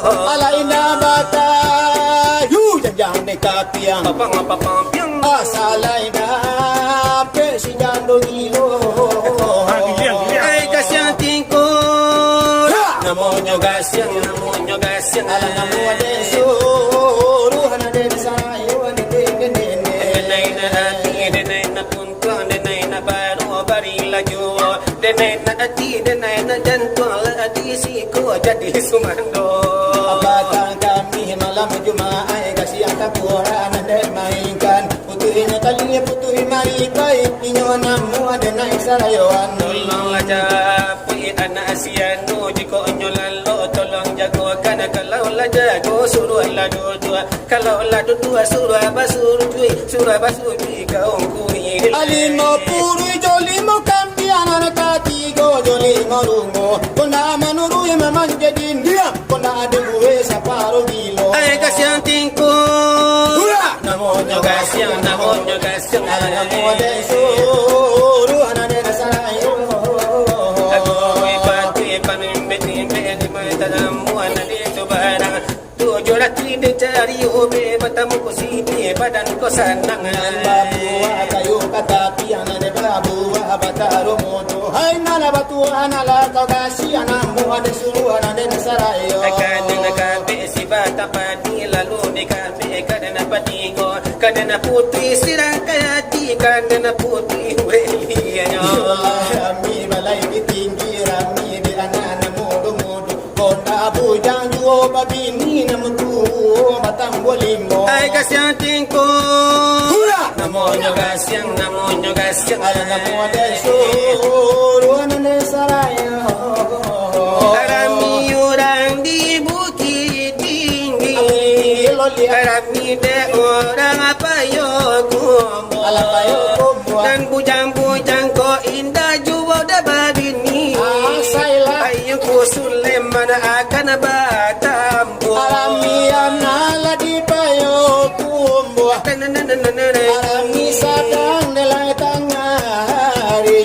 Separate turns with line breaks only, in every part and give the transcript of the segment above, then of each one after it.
Alay na bata, jangan dekat tiang. Asalay na presiden dogilo.
Ay kasyang tingkol.
Namonyo gasyang, alam namo deso. Ruhan na den sayo ni den.
Denay na ati, denay na punto, denay na baro, barila juo. Denay na ati, denay na janto, ati siko jadi sumando.
Batang kami malam Jumaat kasih kapuran dan mainkan putuhin tali putuhin maikai inyo namu ada naik sarayawan
Tolong aja pui anak asiano jiko onyo lalo tolong jagokan kalau lah jago suruh lah dua kalau lah dua suruh basuri kau kui
alimo puri jolimo kambian anak katigo jolimo rungo kona manurui memang jadi dia kona ada gue saparo gilo
ay kasyang tingkol
namonyo
kasyang
namo deso ruhana de sarayo
Agoy patuy panimbe di matanamuan na dito barang tujuh ratri de cari obe batamu ko sini badan ko sanangan
babua kayu katapian de babua bataro moto hai nala batua nala kau kasih anamu ada suruhan de sarayo
kadang kabe si bata padi lalu di kabe kadang patigo kadang putih sirang kaya di kadang putih welianya
kami balai tinggi rami di anak mudu konda bujang juo babini namutu batang bolimo
ay kasyang tingkol namonyo kasyang
ala namo deso ruana de sarayo
Karami orang di bukit tinggi Karami de orang apa yo kumbo
ala payo kumbo
Dan bujang-bujang ko indah juwa da babini
saila
Ayo ko Suleman akan batambo
alami anala di payo kumbo alami sadang nilai tangari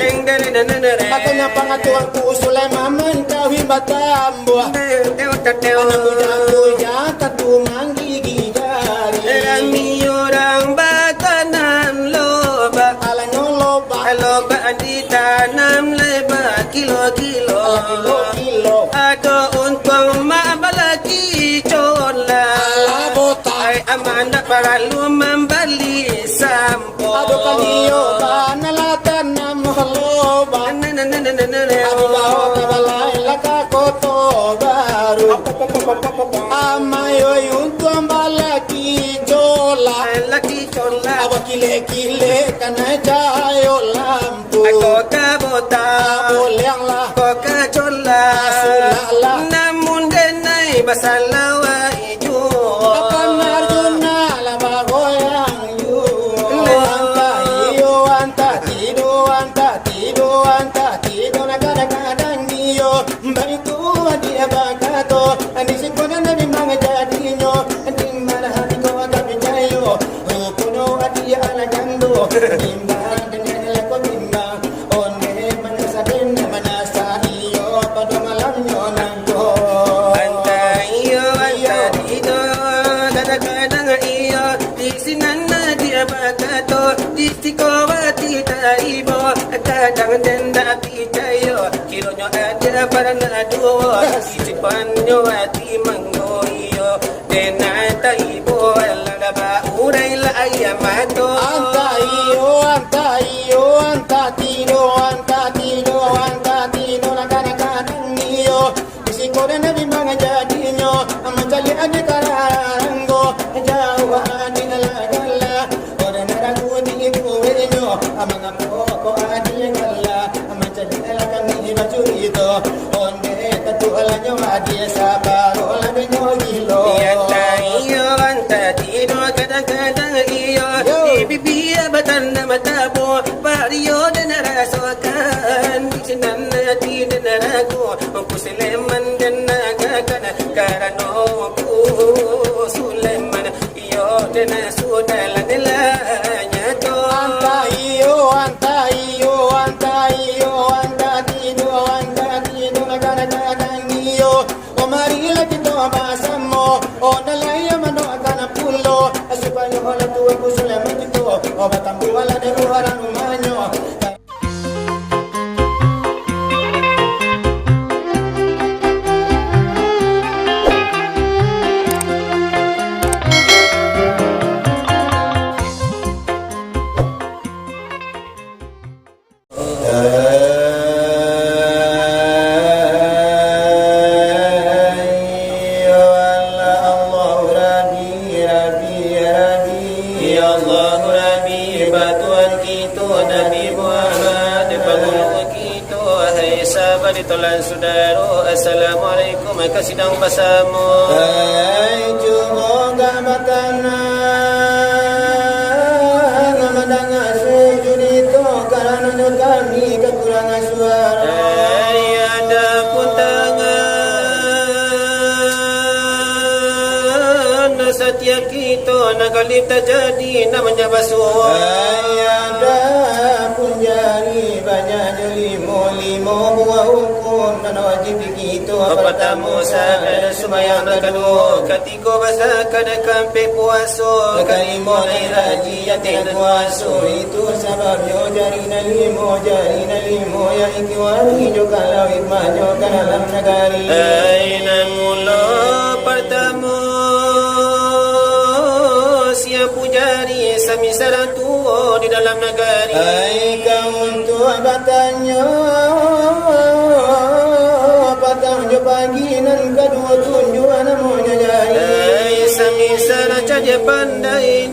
Makanya pangatuan ku Sulaiman kawi batambo anak bujang-bujang katumang gigi jari
Rami orang batanan loba
ala nyoloba
Loba di tanam lebar kilo-kilo
kilo
Ada untung mabalaki cola
ala botai
Ay amanda para lumambali sampo
ado kaliyo banalatan na mohloba Abi baho kabalay laka koto baru Amayo yuntu ambalaki jola
Laki cola
Awa kile-kile kana jayo lampu
Ako kabota
Boleh lah
Ako kacola
Sulala
Namun denay basalawa ijo
Akan Arjuna lama goyang yu Anta iyo anta tido Nagadang niyo Baritu dia bakato Andi sikonan na bimang jadinyo Anding marahati ko agabi jayo Rupuno adia alagando Bimbang dengan lako bimbang One manasadin na manasa iyo Padumalam nyo nangko
Anta dito Kadang-kadang iyo Di sinan na dia bakato Di sikowati taibo Kadang denda picayo Kilo nyo ada para naduo Isipan nyo ati mangoyo Dena taibo Lagaba uray la ayamato
Anta tido Nagadang niyo Isikonan na bimang jadinyo Amatali adi karango Jawa adi alagala Ora naragu di ibuwenyo Amang ako adi ngala Amatali alagami bacurito Onde katualanyo adi sabaro Labi nyo gilo
Yanta iyo anta tino kadang-kadang iyo Ibibiya batan na matabo Pariyo na narasokan Sinan na di na narago Ang kusileman din nagagana Karano ko Suleman Iyo din na sudala nila Nyato
Anta iyo tido Nagadang niyo O marila kito basa O nalaya mano akana pulo supaya hola tua kusula matuto o batambu wala de luharan umanyo.
Tulan saudara, assalamualaikum, kasidang bersama.
Hai cuma gabatana ngamadanga sejurito karena kami kekurangan suara.
Hai ada pun tangan setia kita nagalip terjadi namanya basuh.
Hai ada pun jari banyak limo buah hukum dan wajib kita
pertama sadar sembahyang kedua ketiga bahasa kada kampe puasa
kelima haji yang tidak puasa itu sebabnya jari na limo ya ikiwani juga kalau imanyo dalam negari.
Aina mula pertama siap pujari sami saratu di dalam negari.
Hai kaum tua batanya patang jo pagi nan kedua tunjuan namanya jari.
Hai sami saraca je pandai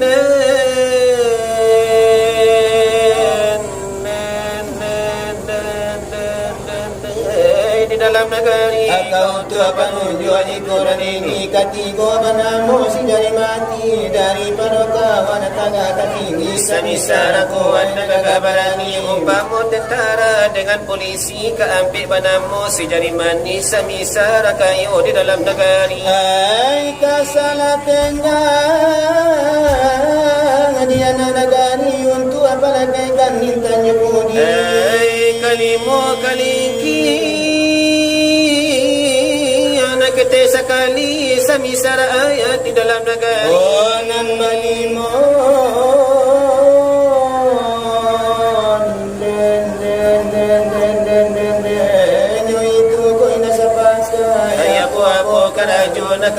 di dalam negeri.
Kau tua penunjuan ikoran ini katigo banamu si jari mati daripada kawan tangga tertinggi
Samisara kuat naga barangi umpamu tentara dengan polisi keampik banamu si jari manis samisara kayu di dalam negeri.
Hai kasalah tengah dia negari untuk apalagi kan mintanya budi.
Hai kalimo kaliki anak kete sekali samisara ayat di dalam negeri.
Oh nan balimo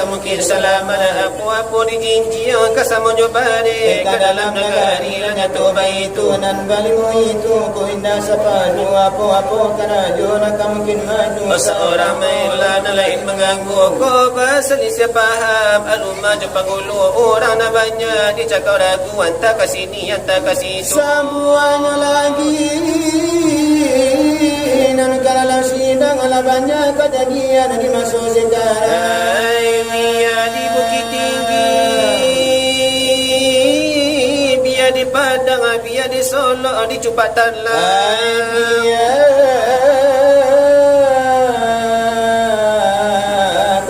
mungkin salamana apa-apa dijinji kasama jobare ke dalam negari lanya toba itu nan balimu itu ko indah sapanu apa-apa karajo nak mungkin maju
seorang mailan lain mengganggu ko baselisih paham alumma jepangulu orang na banyak dicakap ragu anta ke sini anta ke situ
semuanya lagi nan kala sidang ala banyak kejadian di masa sekarang.
Biar di Bukit Tinggi, biar di Padang, biar di Solo, di Cupatan lah.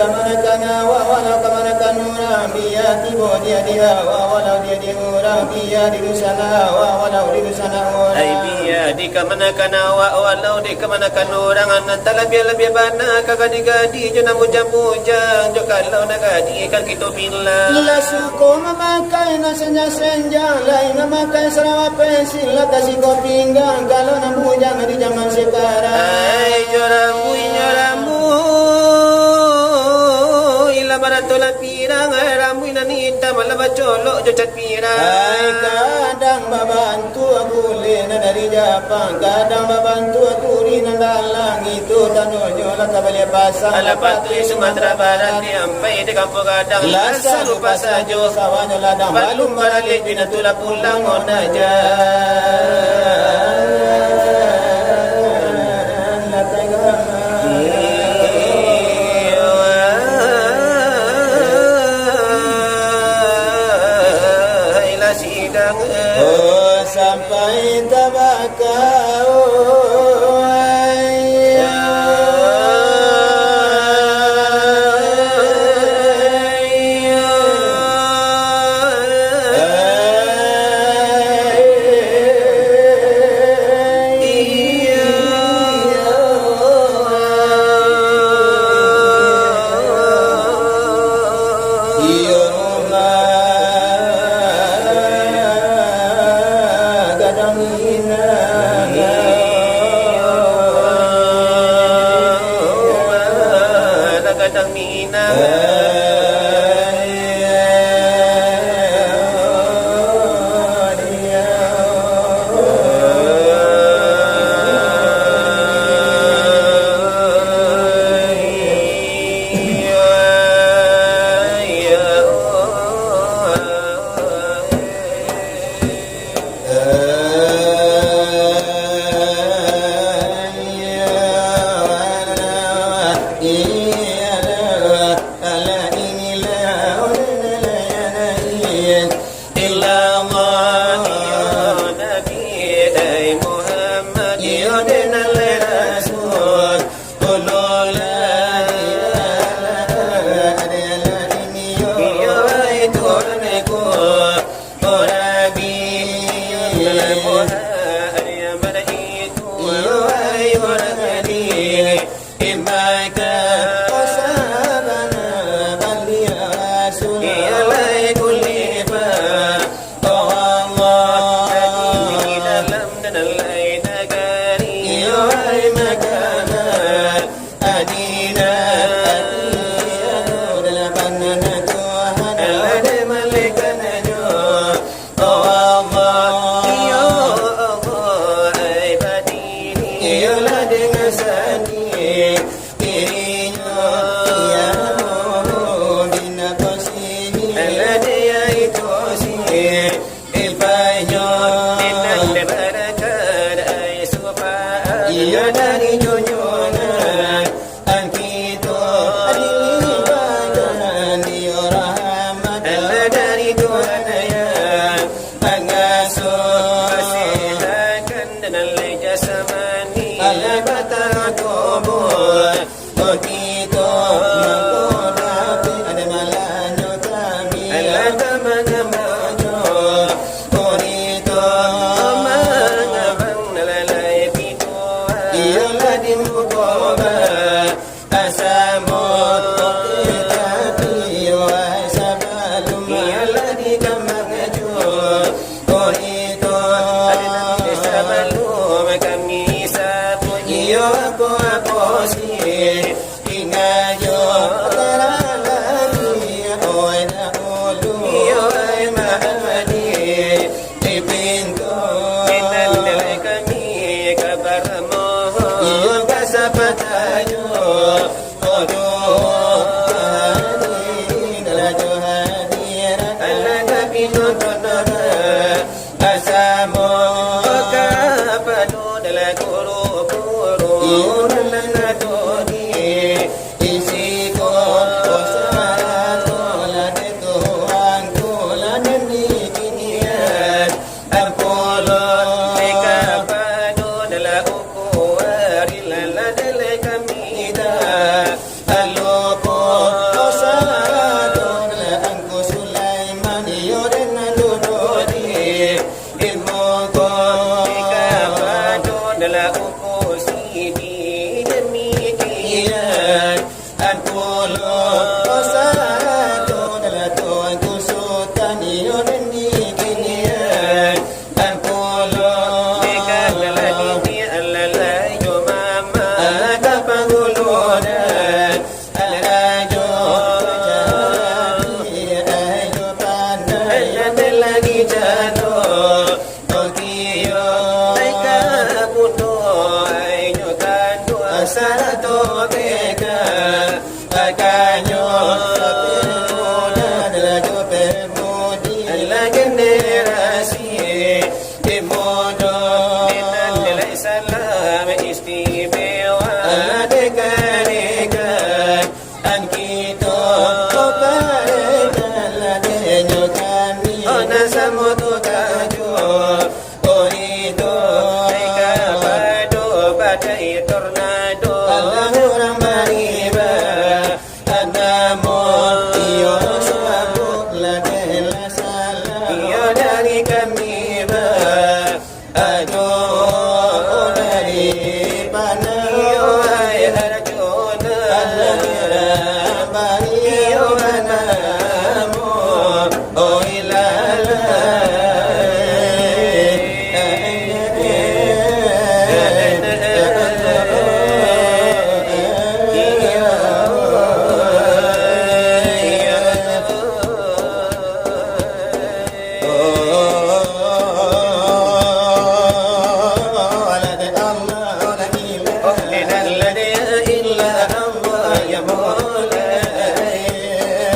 Kemana-kana walau kemana-kana orang biar tiba dia di hawa walau dia di orang biar di sana walau di sana orang.
Biar di kemana-kana walau di kemana-kana orang antara lebih banyak kagadi-gadi je nak bujang-bujang je kalau nak gadi kan kita bilang
la suko memakai na senja-senja lain memakai Sarawak pensil la kasih kau pinggang kalau nak bujang di zaman sekarang.
Jorambu ila baratola pirang rambu nanita malah colok jo cat pirang.
Kadang babantu boleh dari Jepang kadang babantu turi dalang itu tanonyo la kabale pasang
ala patu Sumatera Barat ni ampai di kampung kadang lasa lupa sajo
sawanya ladang
balum baralik binatula pulang onaja
la tegama sampai tabakau Imaka, Osabana, Balia.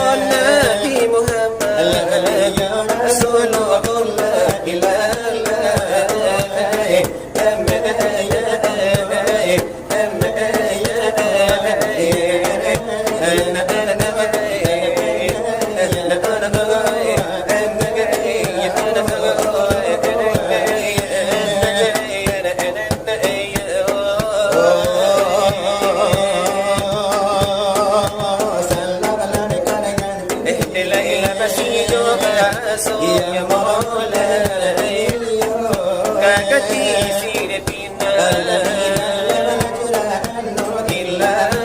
on Nabi Muhammad Rasulullah ya Maulay kakati sirtina illa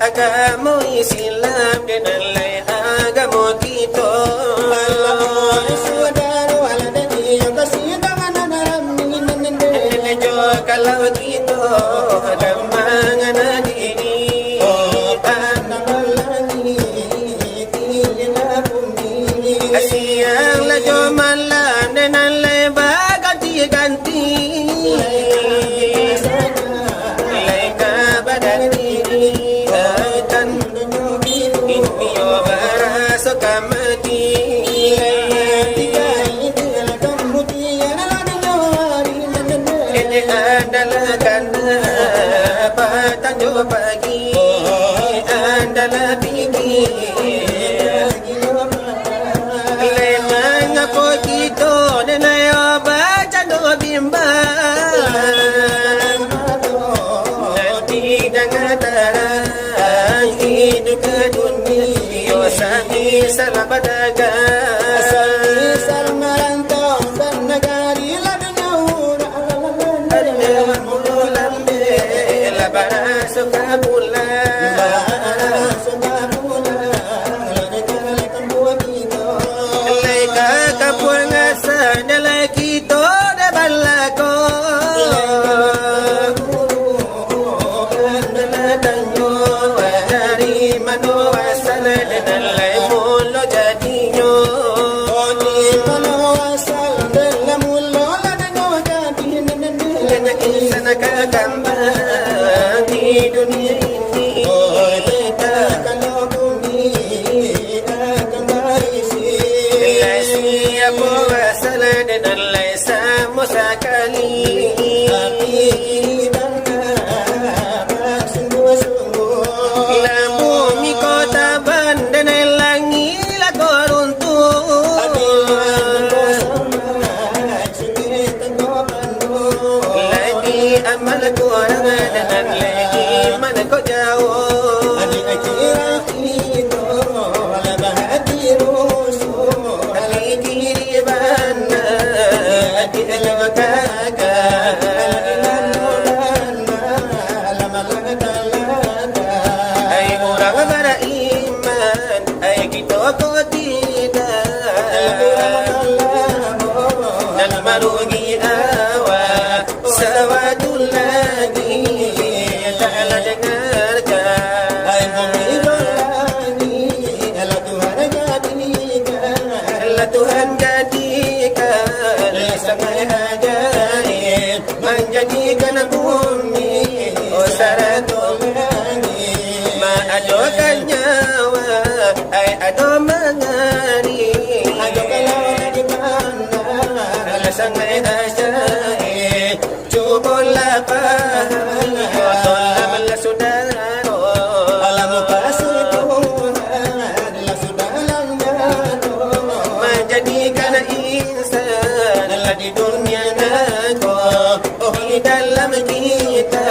agamo Islam dinalai agamo kita saudara waladani yang kasih tangan namin jo kalau kita damangan diri tanalani tilina bumi asiang la jo malam dinalai bagati ganti laika badani lagi adalah fikir lemang apa kita nenai baca doa bimbang nanti jangan terang hidup ke dunia sami salam berdagang
salam merantau dan negari ladunya
suka pulang Leka kapuan asa Nalai kita dah balako Nalai tanyo Dari mano asal Nalai mulu jadinya
Di mano asal Dalam mulu ladunya jadinya
Lena insan kagambang Di dunia ini
kalau bumi akan berisi
Siapa asal dan Allah sama sekali
Tapi bangga sungguh-sungguh
La bumi kota bandan langit la koruntuh Lagi amal kurang dan lagi mana kau jauh Marugi awak sawadul lagi ta'ala dengarkan
Hai bumi berlani Allah Tuhan jadikan
Allah Tuhan jadikan sangat ajaib menjadikan bumi saratul langit ma'adokan nyawa ai ado mengari
Ayo kalau di mana
sangat ajaib cubalah faham Wasallamlah saudara
alam kasih Tuhan adalah sudah langit
menjadikan insan adalah di dunia nago di dalam kita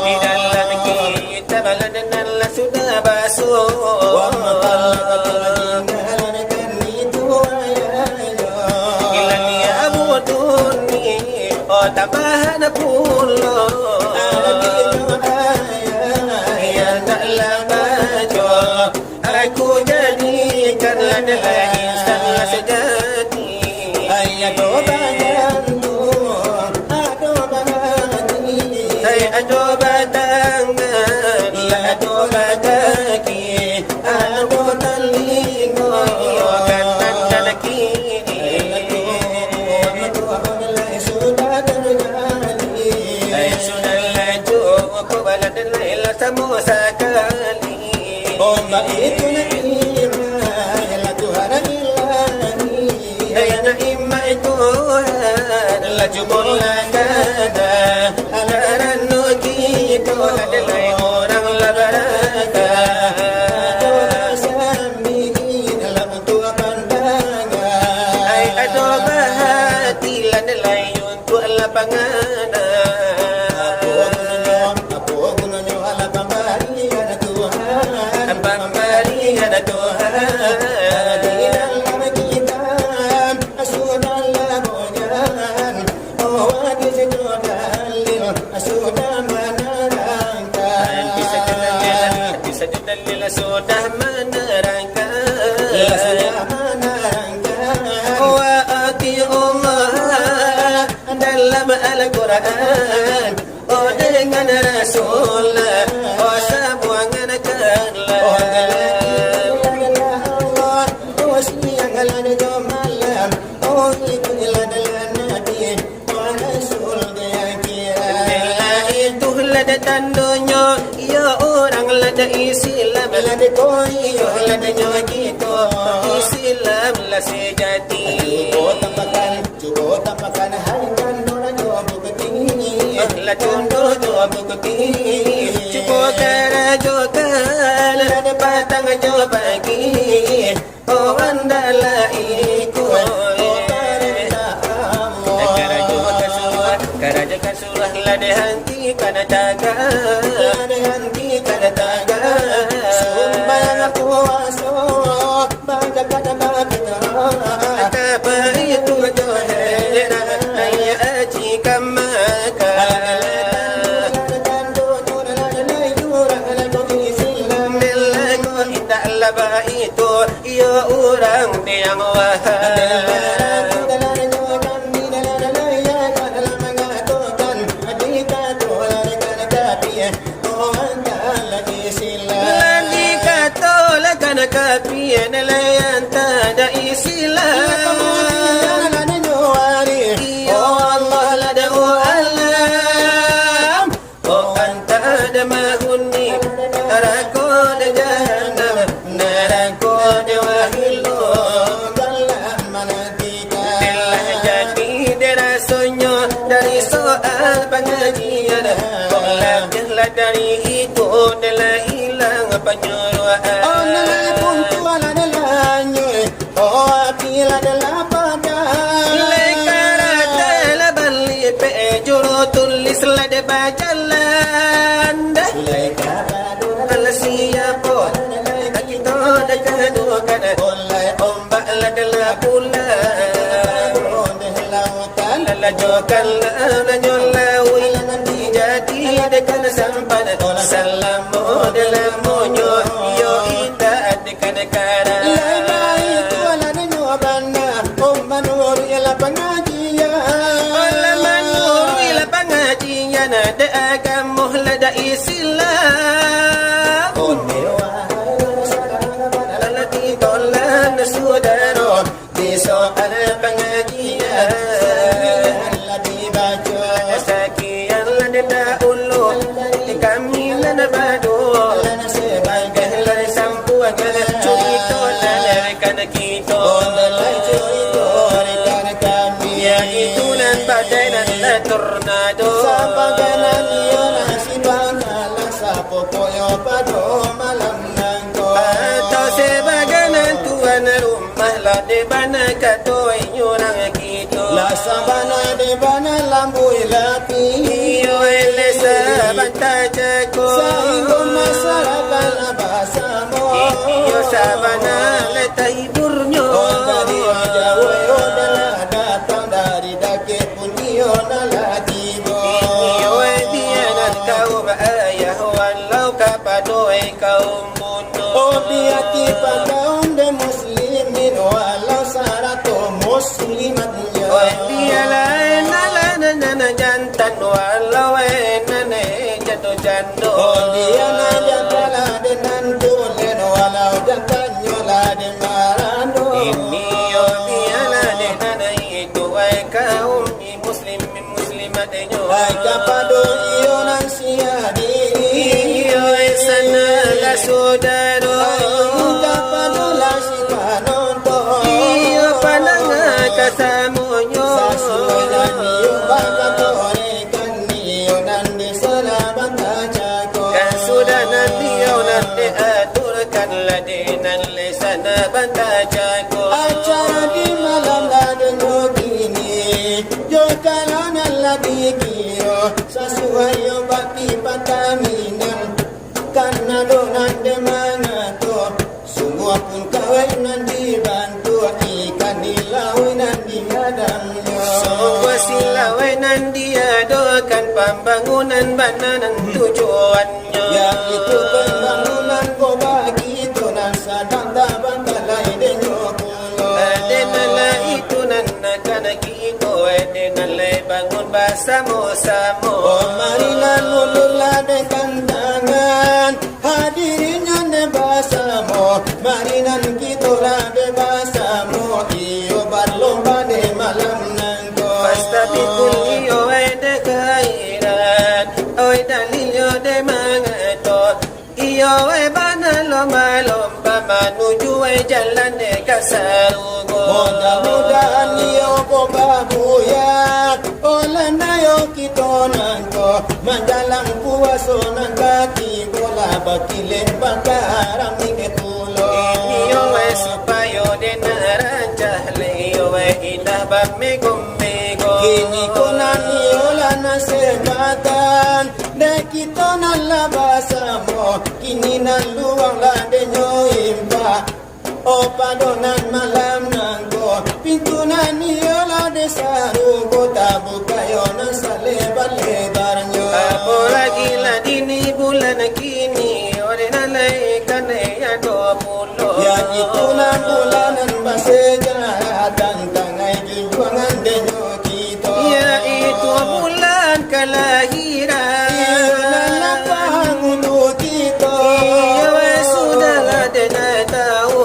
di dalam kita baladana sudah basuh tabahan pulo ya taklah bajo aku jadikanlah insan sejati
ayat bantu ado bagi
ado badangan ado badaki ado talingo katan dalaki Semua sekali
ombak itu naimah ya Tuhan ilahi
ya naimah Tuhan la jumlah kada alaran kita adalah orang la barakah
sami dalam tua pandangan
ai ado bahati lan lain untuk lapangan pemberian Tuhan
di dalam kitab sudah lamonyan oh di dalil sudah menerangkan
bisa dalil sudah menerangkan wa ati Allah dalam Al-Quran oh dengan Rasul oh semuangankanlah lada tandonya ya orang lada Islam lada koi lada nyokito Islam la sejati
cuba tampakan harikan orang bukti
la la tundur jo bukti cupo kara jo kala de patang jo bagi oh andala iku kara kasulah la de hanti kana taga
sumbayang puaso baga kada babita
apa itu jo hera ay aji kamaka itu ia orang yang wahai kapi nelayan tada isilah oh Allah la da'u alam oh anta ada mahuni rako de jahannam narako de wahilu telah jadi derasonyo dari soal pengajian kolaklah dari itu telah hilang penyuruhan tulis la de bajalan ala siapa kita dah kedua kan ombak la de la pula la jokan la nyola wi jadi dekan sampan salam de la monyo yo ita dekan kara la itu ala nyobana ommanur la pengajian ada agama lada Islam lalati tolan saudara di soal pengajian ladi baca sekian lada ulu kami lada badu sebagai lada sampuan curi tolan rekan kita itu nan badai nan la tornado sabaganan iyo nasibangala sa popoyo pado malam nangko atau sebaganan tuan rumah la de bana kato inyurang kito la sabana de bana lambui lapi iyo ele sabanta jako saingo masyarakat la basamo iyo sabana le taiburnyo dari jawa odala datang dari dake punio nalatibo iyo dianan kau ayah walau kapadoi kaum mundo oh biati pakaum de muslimin walau sarato muslimatnya oh dialain nana jantan walau nane jatuh jando oh diana jantala denan tulen walau jantannya la de marando ini oh diana denan itu ay kaum muslimat nyo ay kapado iyo nang siadi iyo sana la sodaro ay kapado la sikanonto iyo pananga kasamo nyo sasulan iyo bakatorekan iyo nandi salaban tajako kasudanan iyo nandi aturkan ladinan lesana bantajako acara di malam laden begini yo kalana lagi kiro sasuayo bakti pataminan karena donan demangato semua pun kawinan dibantu ikan di lawinan diadamnya semua silawinan diadokan pembangunan bananan tujuannya yang itu pembangunan ko bagi tunan sadang daban balai denyo adenala itu nana kana kiko adenala bangun bersama-sama oh marilah lululah dengan tangan hadirinnya ne bersama marinan kita rade bersama iyo berlomba de malam nangko pastabikul iyo de khairat oi dalilyo de mangato iyo bana lomba menuju jalan de kasarugo mudah-mudahan iyo ko babuya
Ola nayo kito nangko mandalang puaso ng kati bola bakile bakaram ni tulo
Iyo supayo de naranja leyo ida ba mego
kini ko na niola na sebatan de kito na labasa mo kini na luwang lade nyo impa o padonan malam nangko pintu na niola de saru kota bukayo na sa lebar-lebar nyo
Apo lagi la dini bulan kini ore na lay kanaya do pulo
ya itu na bulanan basejatan tangay jujuangan de nyo kito
Ya itu bulan kelahiran
lalapang ulu kito
Iya sudah lah denai tahu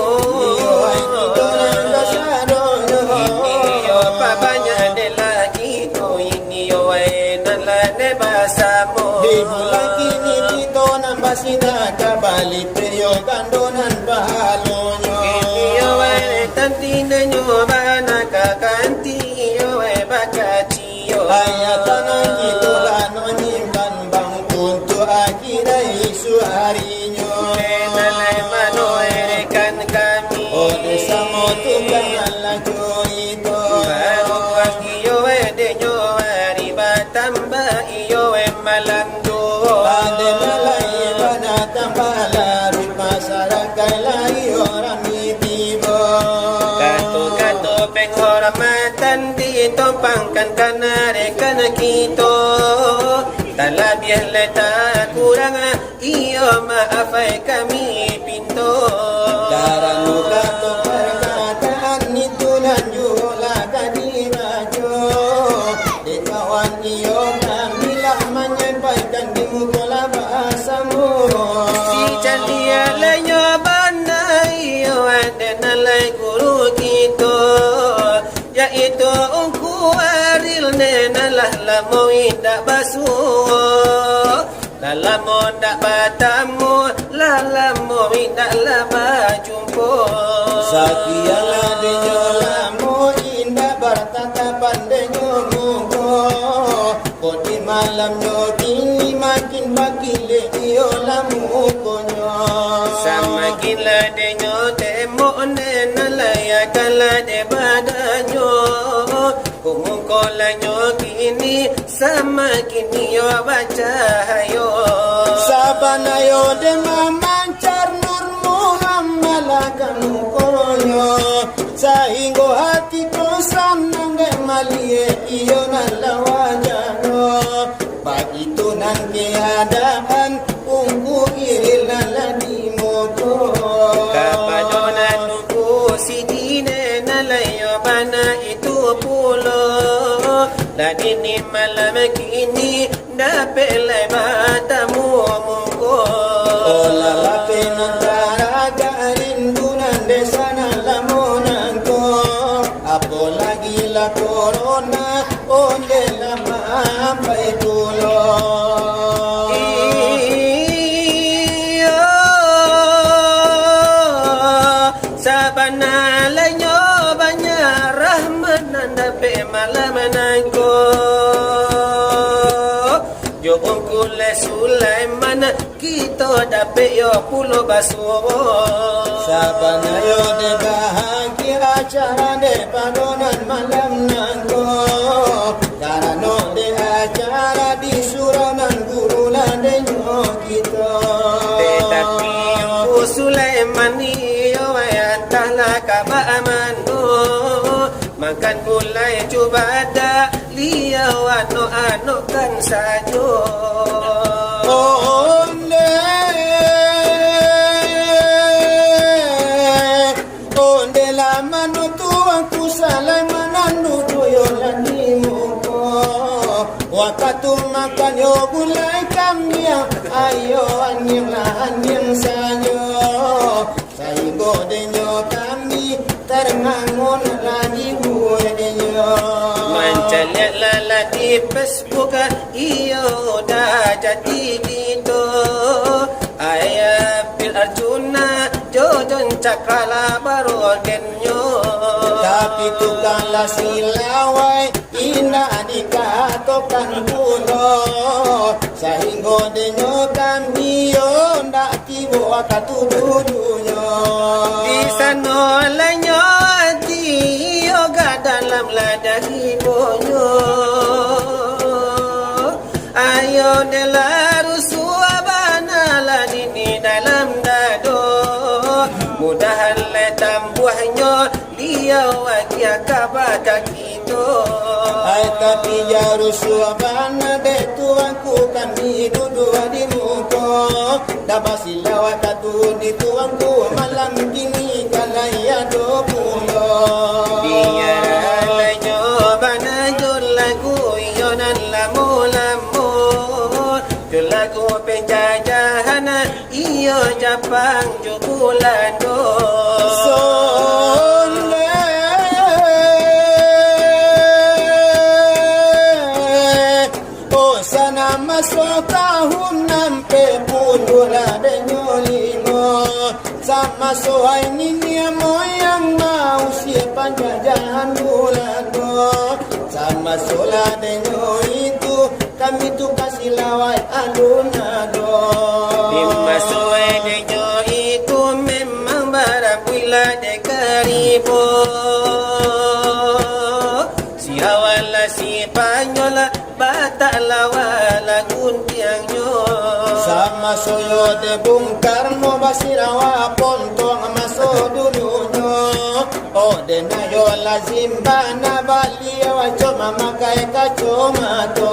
Iyo papanya de lagi to ini yo nala ne basamo
di bulan kini kito nang basida kabali preyo gandonan pahalonyo
Iyo tantina nyo bana kakanti yo bakachi yo
ayatan ang kito lano nyimban bang punto akira isu harinyo
Nalay manoere kan kami
o desa mo tukang alajo ito
Baru pagi yo de nyo riba tambah iyo malando
Ade nalay banatang balari masyarakat lagi orang itibo
Kato penghormatan dito pangkan kanare kana kito Talabiah leta kurang iyo maafay kami pinto
Darano kato perkataan nito nanjula kadirajo Ikawan iyo kami laman nyampaikan di mukola bahasa mo
Si Chandia layo banay iyo ade nalay guru kito Yaitu ungku aril nenalah lamo indak basuo Lalamo ndak batamu lalamo indak lama jumpo
Sakiala de nyolamo indah bertatapan de nyomugo Kodi malam nyo kini makin bakile iyo lamu konyo
Sama gila de nyo temo nenalaya kala de badanyo Kumungkola nyo kini sama kini yo baca hayo
Sabanayo de mamancar nur Muhammalakan konyo Sahingo hati ko sanang de malie iyo nalawajano Pagito nang keadaan Ungku iril naladi moto
Kapadonan nungku si dine nalayo bana itu pulo Dan ini malam kini dapat batamu mungko
Ola lape nantara rindunan desa nalamunan ko Apalagi la corona onde la mampai tulo
Iyo sabana lanyo banyak rahmat nanda pe malaman ko Yo kule Sulaiman kita dapat yo pulo basuo
Sabanayo de bahagia acara de padonan malam nangko Karano de acara di suraman gurulan de nyokito
Tetapi yo Sulaiman iyo antala kabamano makan mulai coba ada liau ano kan sajo
Onde la mano tua kusalai manandu doyo lani moko wakatu makan yo gulai kamia ayo anyem la anyem sanyo saigo denyo kami termangon lagi gue denyo
Mancalia lala di Facebook iyo dah jadi gitu Ayah pil Arjuna jojon cakrala baru genyo
tapi tukanglah silawai ina dikatakan pulo sehingga denyo kami yo ndak tibo katududunya
di sana lanyo di yoga dalam ladaki bonyo ayo dela rusua bana ladini dalam dado mudahan le tambuhnya dia wakia kabata kita
ai tapi jarusua bana de tuanku kami duduk di muka dabasilawa tatu di tuanku malam kini kalaya do pulo
dia lanyo bana jul lagu yonan lamu julagu penjajahan iyo Jepang jubulando
masuk tahun 60 denyo limo sama soai ini moyang mau siapa jajan bulado sama sola denyo itu kami tu kasih lawat alunado
lima soai denyo itu memang barang pula dekaribo si awala si panyola batak lawala guntiangnya
sama soyo de bungkar mo basirawa pontong maso dulunya o de nayo lazim bana bali wa choma makai ka choma to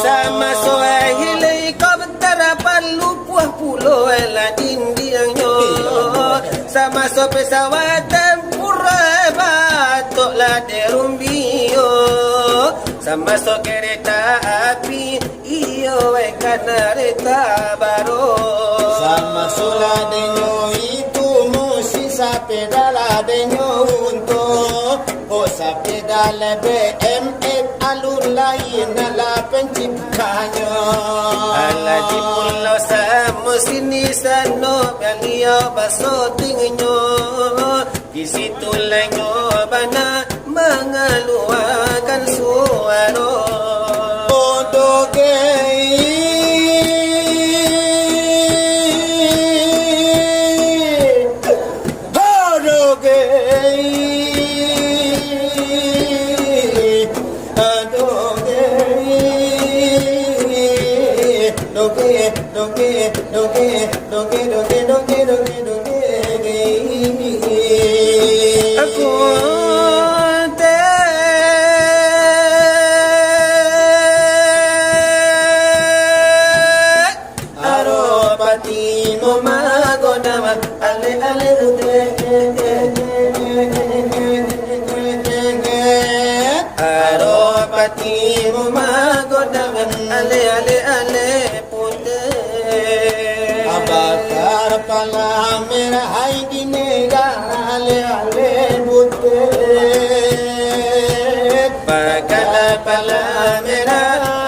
sama soe helikopter palu puah pulo la dindiangnya sama so pesawat tempur batok la derumbio sama so kereta api iyo kanareta baro
sama sola denyo itu musi sa pedala denyo unto o sa pedala BMX alun lain ala penciptanya
ala di pulau sama sini sano beliau baso tingnya di situ lanyo bana mengeluarkan suara pala mera hai dinega ale ale butte pakala pala mera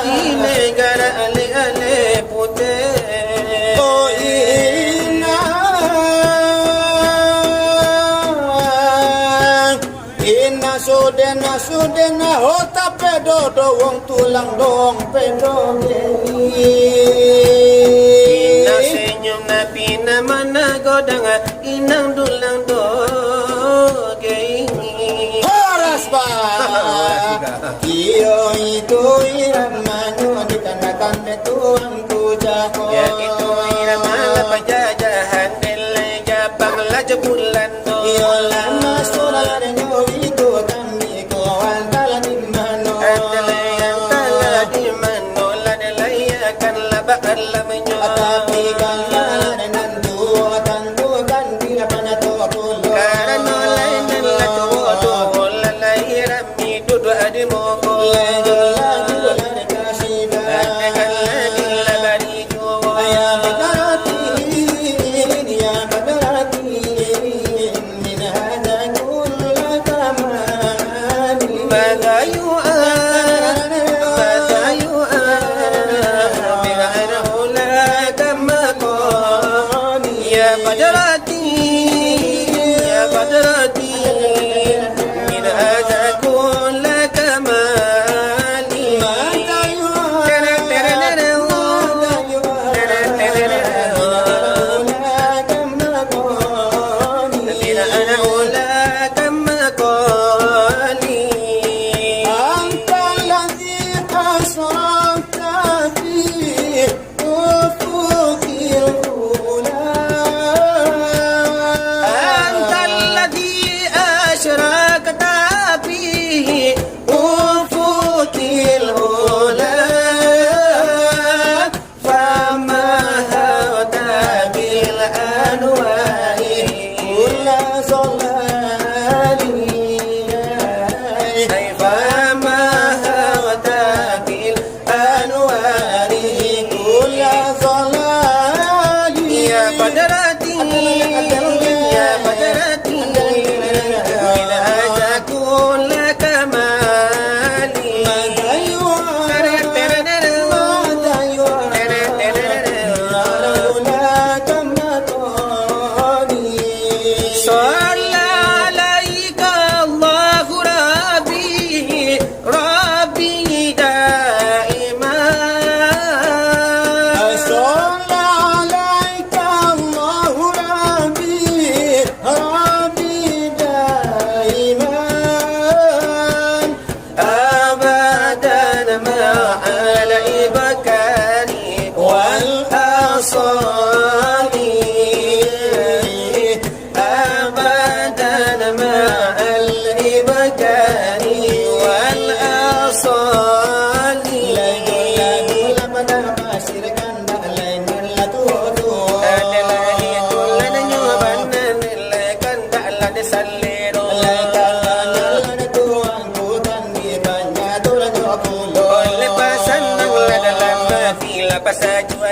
dinega ale ale putte
o ina sudena hota pedo do wong tulang dong pedo
pina mana godanga inang dulang do gei
horas ba iyo itu iramanyo dikanakan betuang tujaho
ya itu iramala pajajahan dele Jepang lajo bulan do
iyo lama sola renyo itu kami ko antala di mano
antala di mano la dele akan labakar lamanyo
tapi kan
Kama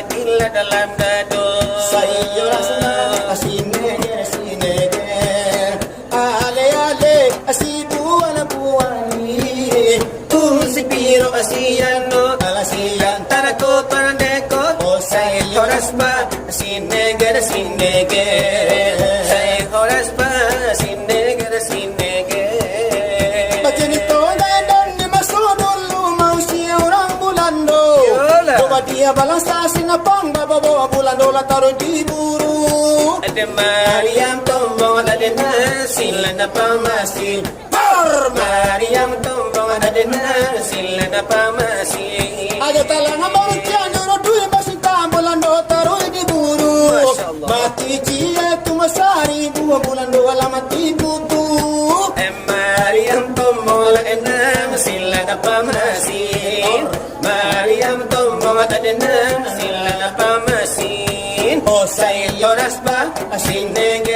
gila dalam dado.
Sayur senang sinege ale ale asibu ala buani
Si piro asiyano
alasian
tarako parandeko say horas ba sinege say horas ba sinege
Bacanito dan ni masodol lumang siya orang bulando
Yola.
Doba dia balansa sinapang babawa bulando la taro di buru
Ade Mariam tombong ade na sila na pamasil Mariam tombong ade na sila na pamasil
Ada talang abang tiang joro dui masita bulando taro di buru
Masya Allah.
Mati cia tu masari dua bulando ala mati butu
Mariam tombong ade na sila na pamasil Mariam tombong ade na sila na pamasil
Oh
Say
say
horas ba sinege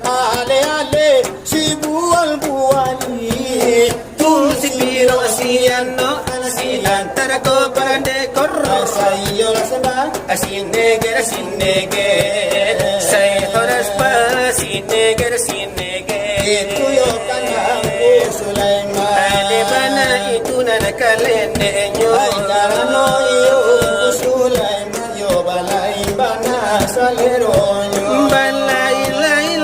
ale ale si bual buali
Si piro asiyano silang tarako parandeko
Sayo la seba
Sinege say horas pa sinege
Itu yo kanangku Sulaiman
Ade bana itu na nakalende nyo
Ay karano iyo Sulaiman yo balay bana salero yo
Balay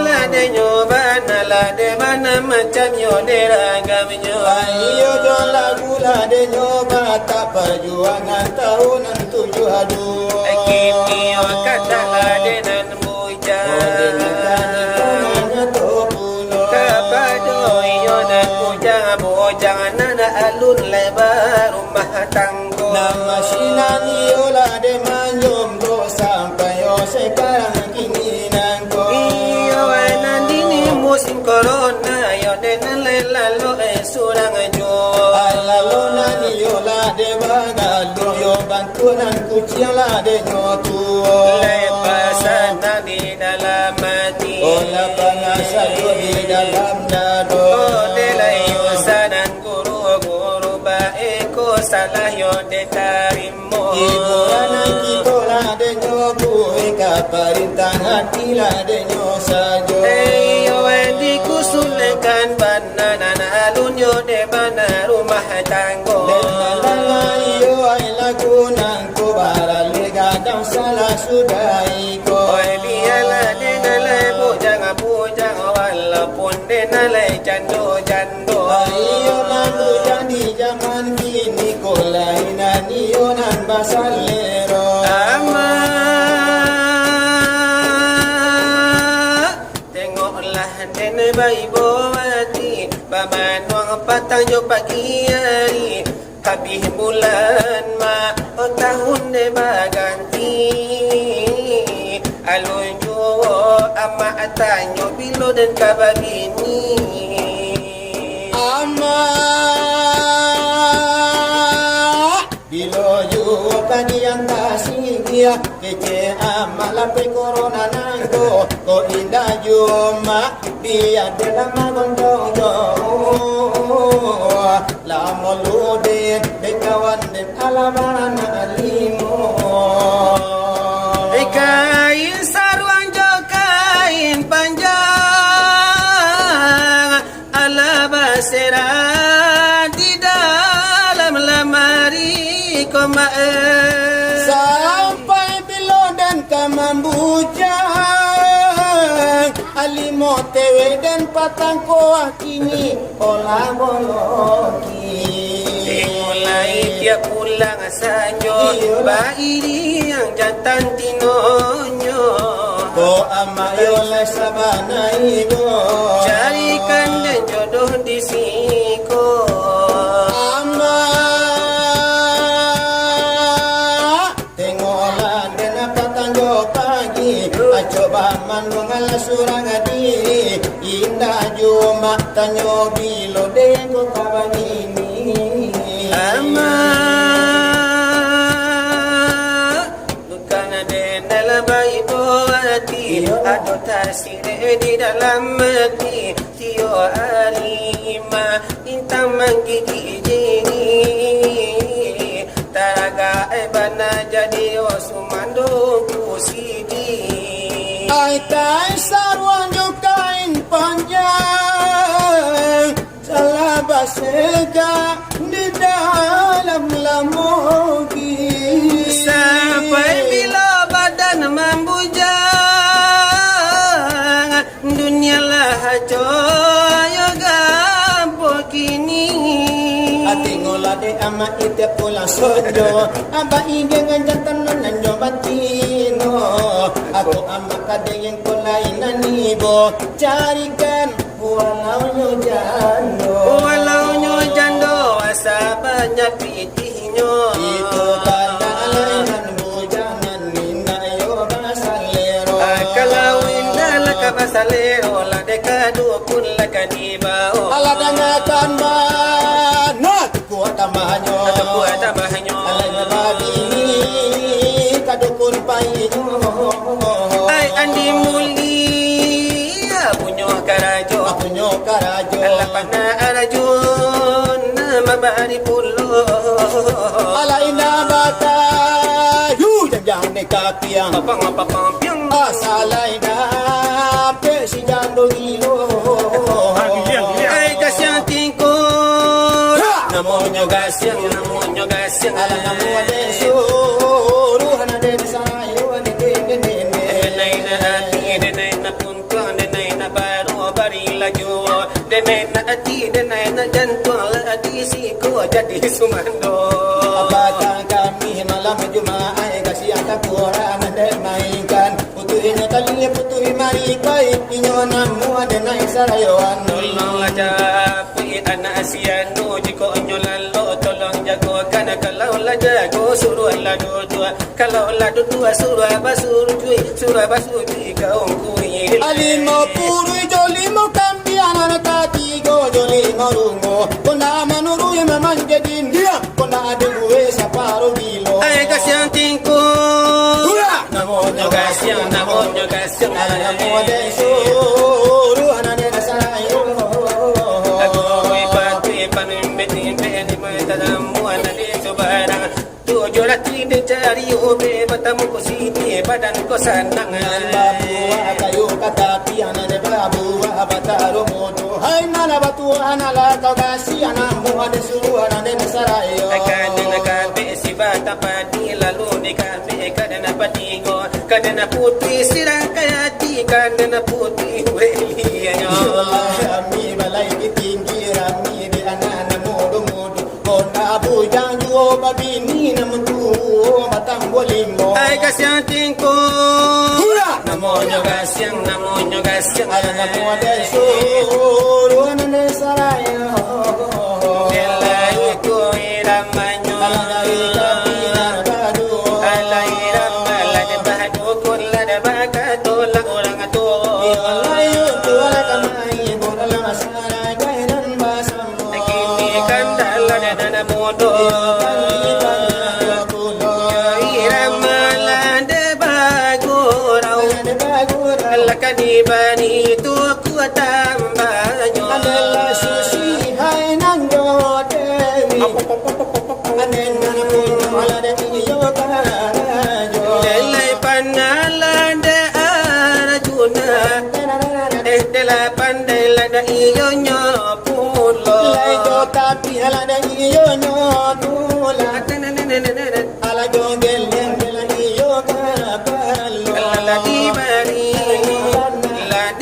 la de nyo bana la de bana macam yo deragam nyo
Ayo do lagula de nyoba tak perjuangan tahunan 72
Kini o kata ade nan buja Kapadoy yo nan buja bojang nana alun lebar rumah tanggo
Nama sinani ola de manjom do sampai o sekarang kini nangko
Iyo nandini musim corona yo denan lelalo surang jo
Alalo nani ola de bagalo yo bantuan kucing la de nyotu
Lepasan di dalam mati
Ola pangasa yo di dalam dado
Delayo sanan guru baeko salah yo detarimo
Ibu anak kita la de nyobu ika perintah hati la de nyosajo
Eyo di kusulekan bananan alun yo de bana rumah tanggo
Iyo ay lagunan ko para ligadang salah sudah iko
Oy biala de nalay bujang walaupun de nalay jando
Iyo nandu jadi zaman kini ko lainan iyo nan basalero
Ama tengoklah den baibo mati Bamanwang patang jo pagi hari Habis bulan ma o tahun de baganti Alun jo ama atanyo bilo dan kabagini
Ama Bilo yo kanian tasigia Kece ama lape corona nangko Ko indah juma Biar de lama gondong yo Lama ludin De kawan den alaman alimo
Kain sarwang jo kain panjang ala basera di dalam lemari komae
Sampai bilo dan kamambujang Alimo tewe dan patang koah kini Olah boloki
mulai dia pulang sanyo bayi yang jantan tinonyo
Ko amayo la sabana ibo
carikan dan jodoh di siko
Ama Tengoklah dan patang jo pagi Coba mandungal surang diri Indah juma tanyo bilo dengo kabanini
Ama bukan dalam baibo hati Ado tasire di dalam hati Tio arima Intang menggigi jini Taraga bana jadi osumando kusidi.
Ay tay sarwan yung kain panjang sa labas ka di dalam lamogi.
Sampai bila badan membujang, dunia lah coyo gampang kini.
Atingola de ama ite pula sojo, aba dengan jantan nanyo batino. Ako ama kadeng kulay nanibo, carikan walau nyo jando.
Walau nyo jando, asa banyak pitihnya.
Itu tanda alainan bujangan ninayo basalero.
Kalau indah laka basalero, la dekadu pun laka dibao.
Aladangatan ba, no, kuat tambahanyo.
Kuat tambahanyo.
Alanya babini, kadukun painyo.
Ay andi muli, punyo karajo.
Punyo karajo.
Alapan na arajun, mabari pulo.
Alay na bata, janjang de kapiang.
Papang piang.
Asalay na, pesi jando hilo.
Ay kasyang tingkol. Namonyo gasyang.
Alam na mo de suru, hana de sayo, de.
Denay na ati, denay na punto, denay na baro, barila jo. Denay na ati, denay na janto, ati siko, jadi sumando.
Apatang kami malam Jumaat kasi ang takuran na mainkan. Putuhin nyo tali, putuhin marikay, inyo na mo na isarayoan.
Tolong aja puit anak asiano, jiko onyo lalo, tolong jago kana kalau la jago suruh la dua, kalau la dua suruh basuri kau kui.
Alimo puro jolimo kambian na katigo jolimo rungo. Kona manuru memang jadi dia, kona aduwe sa paro dilo.
Ay kasyang tingkol. Namonyo kasyang.
Alamo de suru, hana de sayo.
Agoy patuy panumbeti beni matadamu anade subarang. Tujuh ratri de cari obe batamu ko sini badan ko sanang.
Babuwa kayo katapi anane babuwa bataro moto. Hay nala batuwa nala kagasi anamu ade suru anane sarayo.
Kadena kabe si bata padi lalu ni kabe kadena patigo kadena putih sirang kayati kadena putih weli anyo.
Ami balai tinggi rami di anana modo. Kona bujang juo babini namutu batang bolimo.
Ay kasyang tingkol. Namonyo kasyang.
Alana mo de suru anane sarayo.
Delay ko iramanyo.
Alana ikapinan kadu.
Alay ramala de bahado kun la de bakato la orang ato.
Alayo tuwala kamay borala masara kailan basamo.
Kini kandala de dana modo. Iramala de bagorau. Lakadibani tu ku tambanyo.
Adela susi hai nanggo dewi. Anen nana puno ala de iyo karajo.
Delay panala de arjuna. Dela pandela da iyo nyo pulo.
Lai jo tapi ala de iyo nyo tula. Ala jo geleng de iyo karapalo.
La di bari, la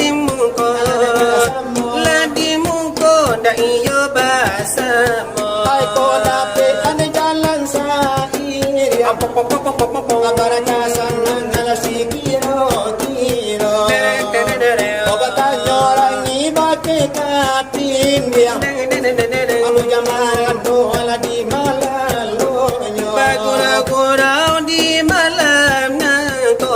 di mungko da iyo basamo.
Ay ko dapat ane jalan sa iri. Abarakasan ng alas kiro. Obatan orang iba ke kapin dia. Anu jamaran do ala di malalo nyo.
Bagurau di malam nangko.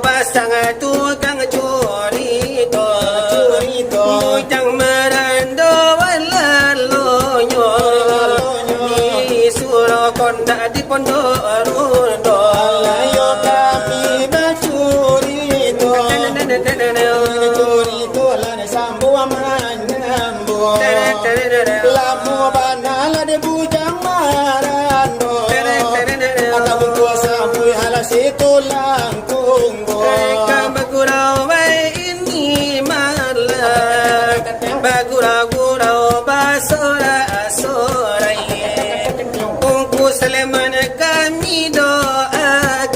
Pasang tukang curi to. Bujang merando walalonyo. Di suro konda di pondok rundo.
Alayo kami bacuri to. Curi to lana sambu amanyambo. Lamu banala de bujang marando. tulang punggung.
Bagurau ini malam, bagurau basora sorai. Ungku Sleman kami doakan,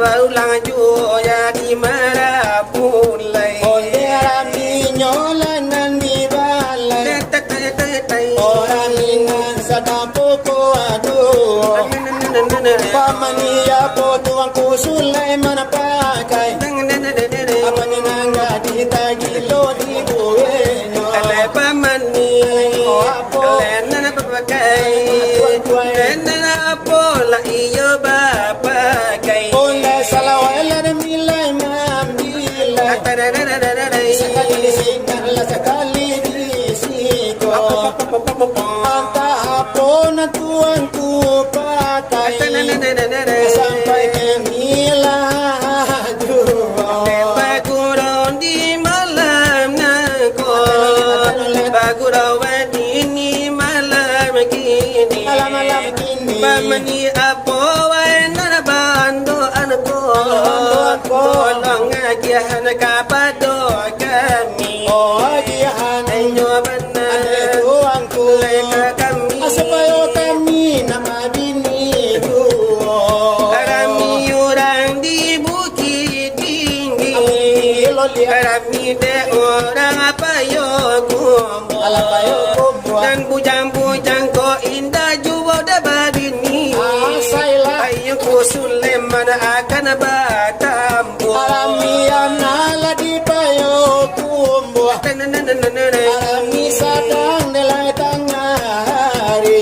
berulang juya di marapulai.
Orang minyolan di balai, orang minan sedang pokok aduh. Pamania po tuangku Sulaiman pakai, apa nangga di tagilo di buenyo.
Pamani, nana papakai, nana pola iyo bapakai.
Oleh salawala dan milai mambilai, sekali disikatlah sekali disiko. Entah apa na tuanku pakai, sampai ke milaju.
Bagurau di malam nako, bagurau ini malam kini.
Malam kini.
Pamani apo nana bando anko, tolong agihan kapado kami.
Oh agihan
Enyo benar
tuanku,
leka kami.
asapayo kami nama bini duo.
Kami orang di bukit tinggi, kami de orang apa yo kumbo.
Alapayo kumbo.
Dan bujang-bujang ko indah jubo da babini.
Asailah.
Ayo ko Sulaiman akan batambo.
Aramian ala di payo kumbo. Arami sadang nilai tangari.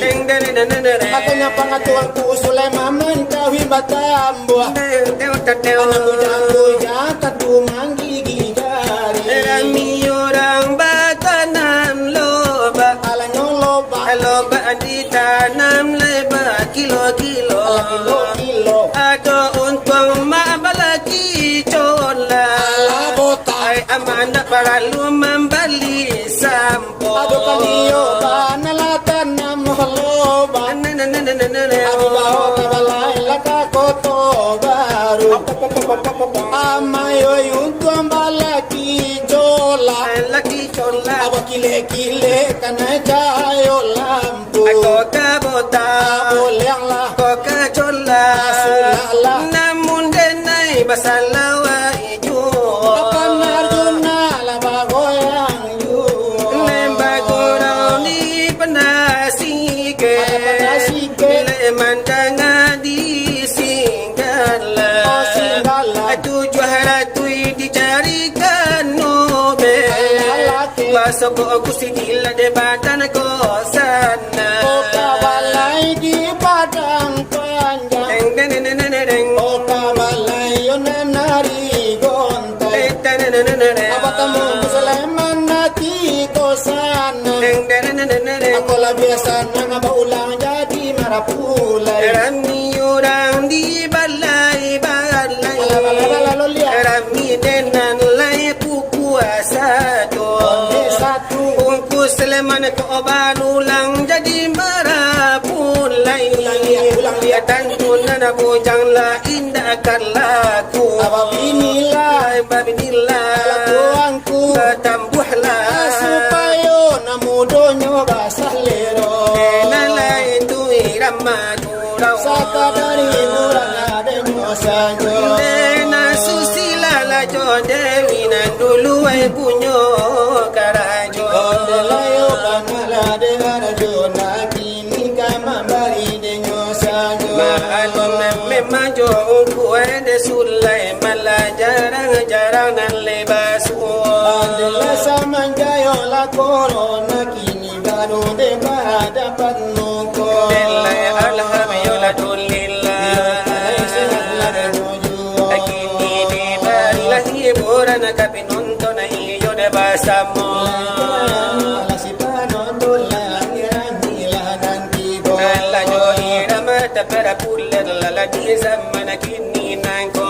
Makanya pangatuanku Sulaiman mengkawi batambo. Anak bujang-bujang tatumang gigi jari.
Kami orang batanam loba,
Alanyo loba.
loba di tanam lebar kilo-kilo.
Kilo-kilo.
Ada untung mabalaki cola.
Alabota.
Ay amanda para lumambali sampo.
Ado kaliyo banalatan na mohloba. Abi baho kabalay laka koto baru. Amayo yung tuang balaki jola.
Laki cola.
Awa kile-kile kanay kayo lampu.
Ako kabota.
Boleh lah.
Ako kacola.
Asulala.
Namun denay basalawa ijo.
Apan Arjuna labagoyang yun.
Lembagurau di penasike.
Penasike.
Lemandanga di singgala.
Oh, Singgala.
Tujuh haratui dicarikan Nobel.
Lalaki.
Masuk aku sidila de badan ko sana.
O kabalay di padang panjang.
Deng deng deng deng deng.
O kabalay yun na narigontay.
Deng deng deng deng deng.
Abatamu Sulaiman nati ko sana.
Deng deng deng deng deng.
Ako labiasa na nga maulang jadi marapulay.
Rami orang di balai balai.
Alalalalalolia.
Rami denan lai puku asado.
Onde satu.
Ungku Sleman ko banulang jadi marapulai.
Ulang dia.
Tantu na bujang la indah kalaku.
Ababinilah.
Babinillah.
Tuangku.
Tambuhlah.
Supayo namudonyo basah lero.
Nalai tu irama durau.
Saka dari nurang adenyo sanyo.
Dena susila la jodewi nan dulu ai punyo karajo.
Onde layo banala dengan jona kini kama bari denyo sanyo.
Maalum memang jo ku ede Sulaiman la jarang-jarang nan lebasu.
Onde la samanjayo la corona kini baru de hadapan nuko.
Alhamdulillah Kini di bala hiburan kapinunton na iyo de basamo. Ala jo irama tapara puller lala di zaman kini nangko.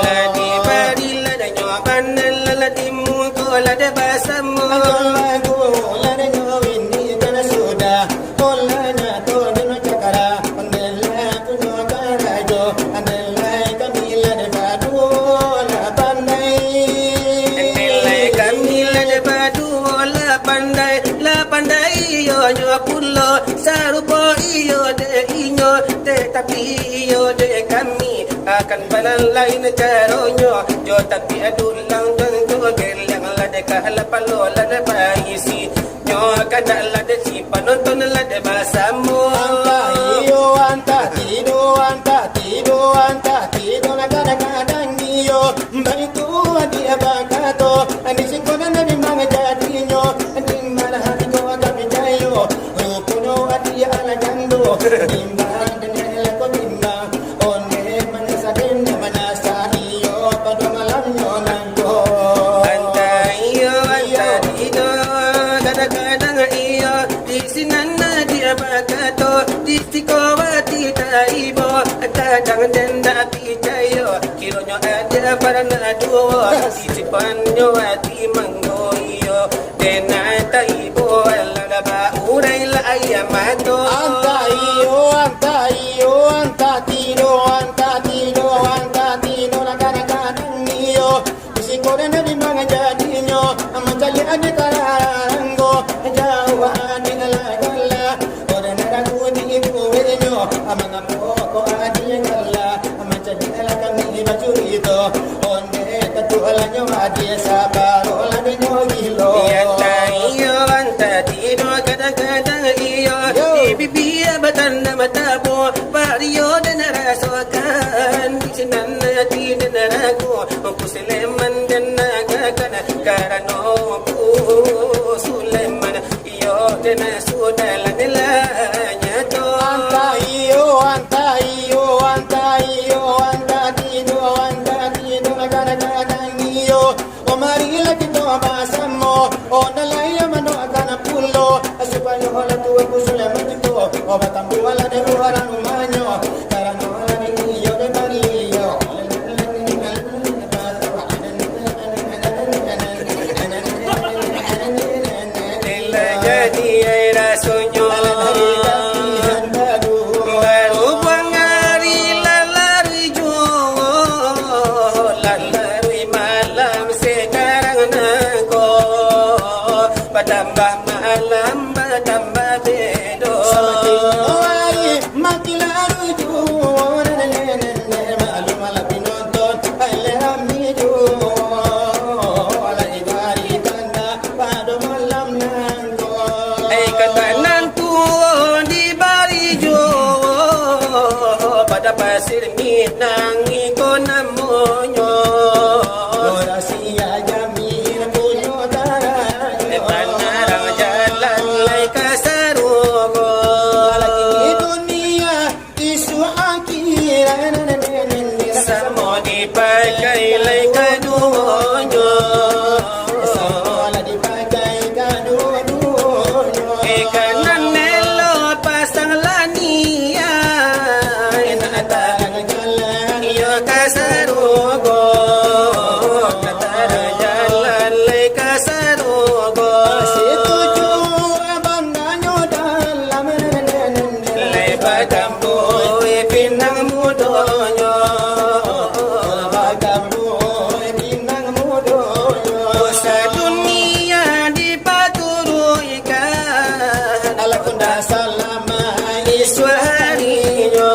Ladi barila da nyoban lala di muko la de basamo. nyo pulo sarupa iyo de inyo tetapi iyo de kami akan balan lain caronyo jo tapi adulang tentu gelang lade kahalapalo lade paisi nyo kada lade si panonton lade basamu
anta tido na kadang iyo baritu dia bakato anisin ko na nabi mga jadinyo anding malahati ko agabi jayo rupuno at iya alagando timbang danela ko timbang one manasa din na manasa iyo padumalam nyo nanggo
anta tido kadang iyo disinan na dia bakato disiko wati taibo kadang denda pijayo kironyo ada parana duo sisipan nyo ati manggoyo dena taibo lalaba urai la ayamato
anta tido na kadang iyo disiko na nabi mga jadinyo amatali adi kararanggo jawa adi alagala ora nagaguni ipuwinyo amanga poko adi ngala amatali alakami bachurito onde tatuhala nyo adi sabaro labi nyo gilo
yata iyo anta tido kadang iyo ibibia batan na matabo pariyo na narasokan isinan na tinanarago kusileman dan nagakana karano ku Sulaiman iyo na sudala nila nyato
anta tido na kadang iyo o marila kito basamo o nalaya mano akana pulo asupayo hola tuwe kusula matito o batambu wala de uharan umanyo karano ala de iyo de marilio
nila jadi ay rasonyo baru bangari lalari juo lalari malam sekarang nangko batambah malam batambah bedo
makilaru juo malu malapi nonton alami juo ala ibari tanda pada malam nanggo
ay katanan tuon di barijo pada pasir minang iko namonyo
ora siya jamil punyo
e
tarayo
panarang jalan lay kasarugo
lagi dunia isu akhiran
sa mo di pagkay lay kadunyo
wala dipakai kadu-duyo
ikanan nelo pasang lania
Ang jalan
iyo kasarugo katara jalan lay kasarugo
Setuju abang nanyo dalam
lay bagambo ipinang mudonyo
Bagamboy binang mudoyo
sa dunia di patuloy ka
Alakunda salama
iswaharinyo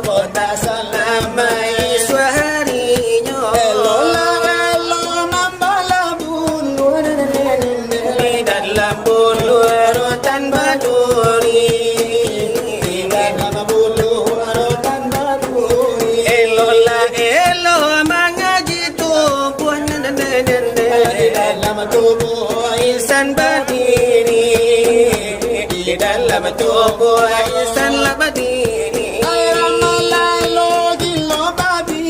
konta salama iswaharinyo
Elo nambalabun
di dalam bulu rotan baduri
Namabulu arotan baduri
elola elo mga jitu buwan
Di dalam tubuh
insan badiri di dalam tubuh insan labadiri
Ay ramalalo gilo babi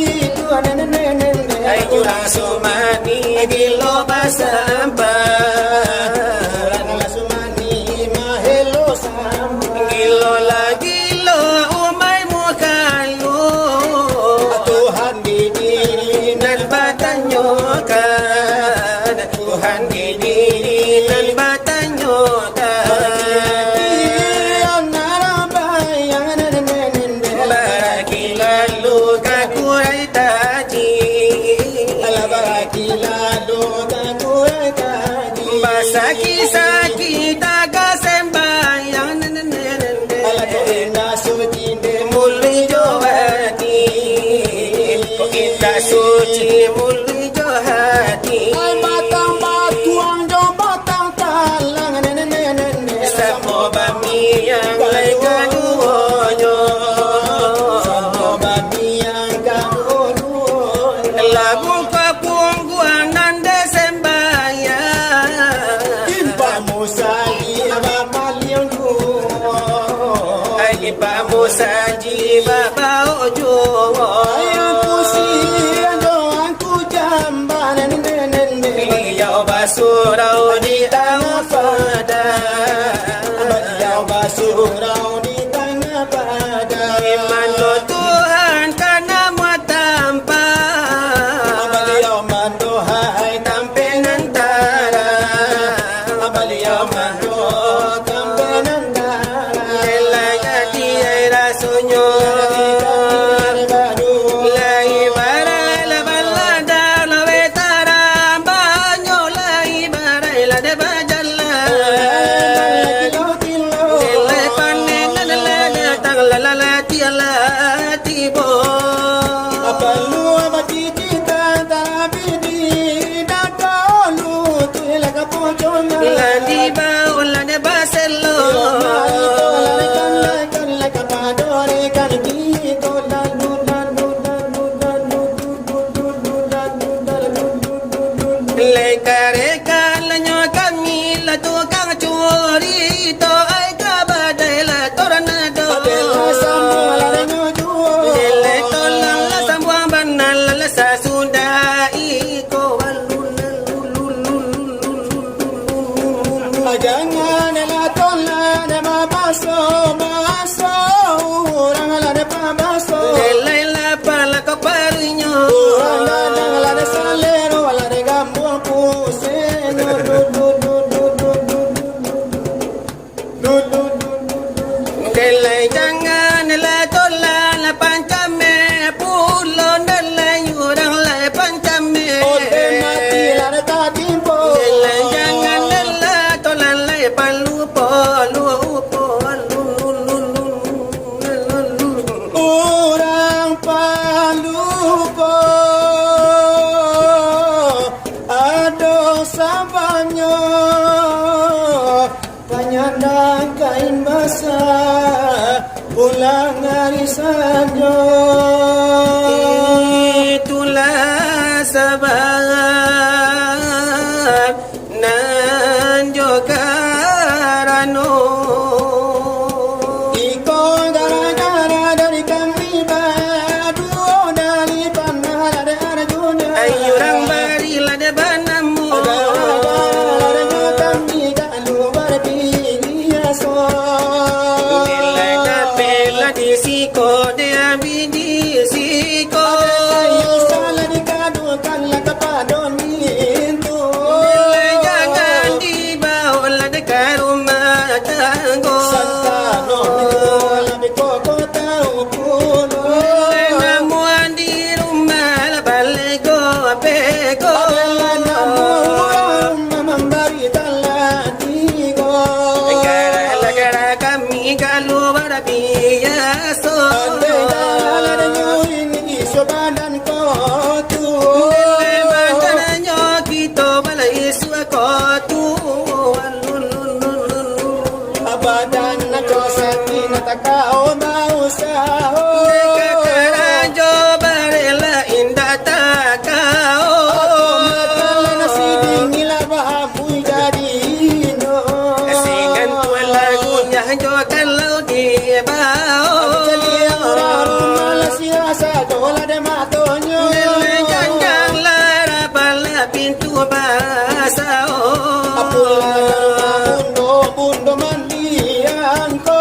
ay jurang sumani gilo basamba
Sumani mahelo samba
gilo lagi lo umay mo kayo
Tuhan di diri
nan batanyo ka Tuhan di diri nan batanyo ka
Ang narabayan
Barakilalu ka kuray taji
Alabaki lalo
Sambo bami yang lai kaduonyo
Sambo bami yang kaduonyo
Lagu kapuangguan nanda sembahyang
Impa musai malion ju
Impa musaji baba ojo
Ayang pusi aku jambanan nene
Beliau basurau di tengah padang
Beliau basurau di tengah padang
Mando Tuhan karena muat tanpa
Beliau mandohai
Tampen antara
Beliau mando tampen antara
Lelai hati ai rasunyo Lai barai la balada la vetara Banyo lai barai la de bajalla Lelai panen la la datang la la la tiala tibo
Apalu abatita tabidi datolu tuela kapochona
La di ba la de basello Le care calanyo Camila tu kang chorito ay kabadai la tornado Le tolang la sambuang banal la sa sunda iko
Jangan la tola de mabaso maso orang la de pabaso
Le la pala ko parinyo
orang la de salero la de gambo puseno
Kelai jangan la tola la pancame pulon la yurang la pancame
Ote mati la de tatimpo
Kelai jangan la tola la palupo lupo
orang palupo ado sabanyo penyandang kain basah pulang arisanyo
Itulah sebab nan jogarano
iko gara-gara dari kami badu dari panah dari arjuna
ayurang barila de banamu
gara-gara kami galu berbiasa
Nilai kapela di siko de abidi siko Nilai jangan dibawa de karumah tanggo Nilai namuan di rumah la balego apego Gara-gara kami galu barabiaso Nilai bandanyo kito balai suakotu
Abadan na kosati na takao mausaho
Kakarajo barela indah takao
Matala na siding nila bahamoy dadino
Kasigan tuwa lagunya jo kalau di bao
Jaliya uraro malasya sa dola de matonyo
Nilai jangan lara pala pintu basao
Mundo mundo mandian ko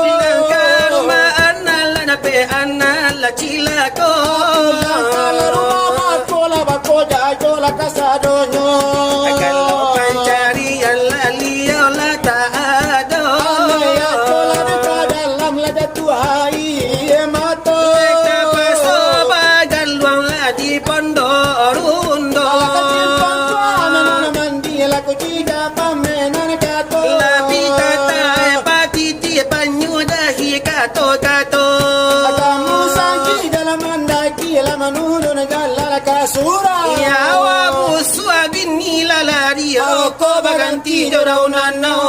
Pulang ke rumah anala na pe anala cilako
Kala rumah kola bako jajo la kasadonyo
Kalau pencarian la liau la tak ada
Alaya kola de dalam la jatuhai mato
Kita pasoba galuang la di pondok rundo
Ala kacil pangkuan mandi la kucida pamenan kato
Labi tata patiti panyu dahi kato
Kamu sangki dalam mandaki la manulun galala kasura
Ya wabu suabin nila lari Oko baganti jorau nanau